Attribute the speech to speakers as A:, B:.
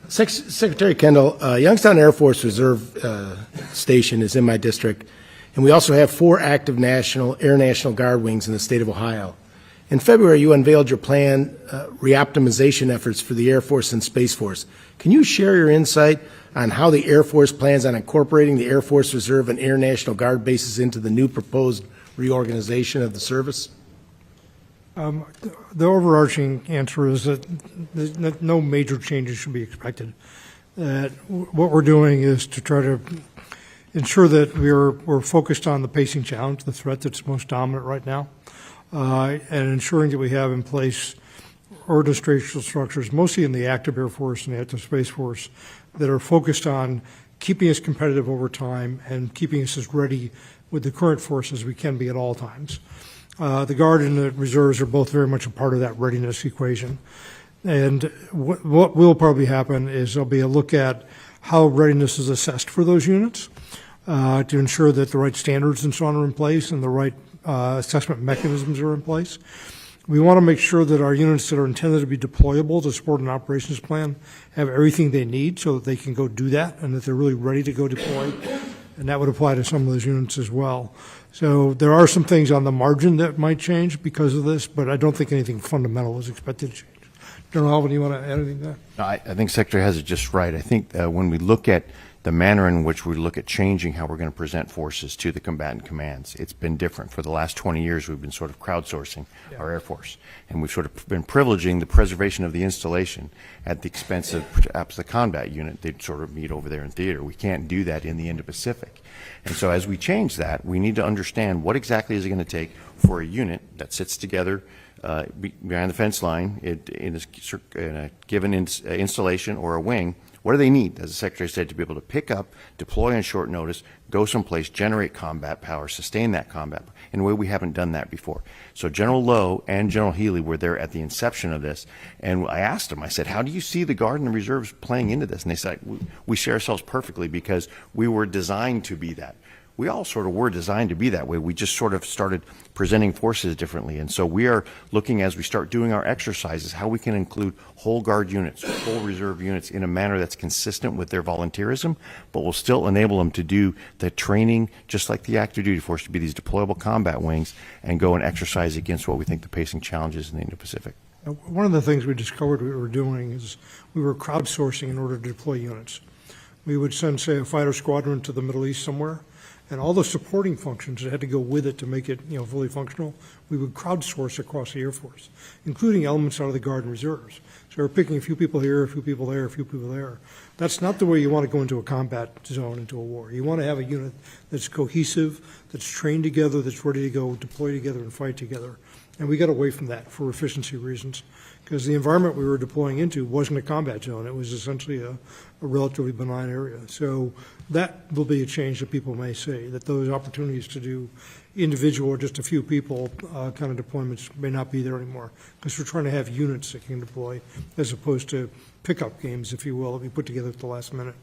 A: Secretary Kendall, Youngstown Air Force Reserve Station is in my district, and we also have 4 active Air National Guard wings in the state of Ohio. In February, you unveiled your planned reoptimization efforts for the Air Force and Space Force. Can you share your insight on how the Air Force plans on incorporating the Air Force Reserve and Air National Guard bases into the new proposed reorganization of the service?
B: The overarching answer is that no major changes should be expected. What we're doing is to try to ensure that we're focused on the pacing challenge, the threat that's most dominant right now, and ensuring that we have in place organizational structures, mostly in the active Air Force and the active Space Force, that are focused on keeping us competitive over time and keeping us as ready with the current force as we can be at all times. The Guard and the Reserves are both very much a part of that readiness equation. And what will probably happen is there'll be a look at how readiness is assessed for those units to ensure that the right standards and so on are in place and the right assessment mechanisms are in place. We want to make sure that our units that are intended to be deployable to support an operations plan have everything they need so that they can go do that and that they're really ready to go deploy. And that would apply to some of those units as well. So there are some things on the margin that might change because of this, but I don't think anything fundamental is expected to change. General Alvin, you want to add anything to that?
C: No, I think Secretary has it just right. I think when we look at the manner in which we look at changing how we're going to present forces to the combatant commands, it's been different. For the last 20 years, we've been sort of crowdsourcing our Air Force, and we've sort of been privileging the preservation of the installation at the expense of perhaps the combat unit. They'd sort of meet over there in theater. We can't do that in the Indo-Pacific. And so as we change that, we need to understand what exactly is it going to take for a unit that sits together behind the fence line in a given installation or a wing. What do they need, as the Secretary said, to be able to pick up, deploy on short notice, go someplace, generate combat power, sustain that combat in a way we haven't done that before. So General Lowe and General Healy were there at the inception of this, and I asked them, I said, how do you see the Guard and the Reserves playing into this? And they said, we share ourselves perfectly because we were designed to be that. We all sort of were designed to be that way. We just sort of started presenting forces differently. And so we are looking, as we start doing our exercises, how we can include whole Guard units, whole Reserve units in a manner that's consistent with their volunteerism, but will still enable them to do the training, just like the active duty force, to be these deployable combat wings and go and exercise against what we think the pacing challenges in the Indo-Pacific.
B: One of the things we discovered we were doing is we were crowdsourcing in order to deploy units. We would send, say, a fighter squadron to the Middle East somewhere, and all the supporting functions that had to go with it to make it, fully functional, we would crowdsource across the Air Force, including elements out of the Guard and Reserves. So we're picking a few people here, a few people there, a few people there. That's not the way you want to go into a combat zone, into a war. You want to have a unit that's cohesive, that's trained together, that's ready to go deploy together and fight together. And we got away from that for efficiency reasons, because the environment we were deploying into wasn't a combat zone. It was essentially a relatively benign area. So that will be a change that people may see, that those opportunities to do individual or just a few people kind of deployments may not be there anymore, because we're trying to have units that can deploy as opposed to pickup games, if you will, that we put together at the last minute.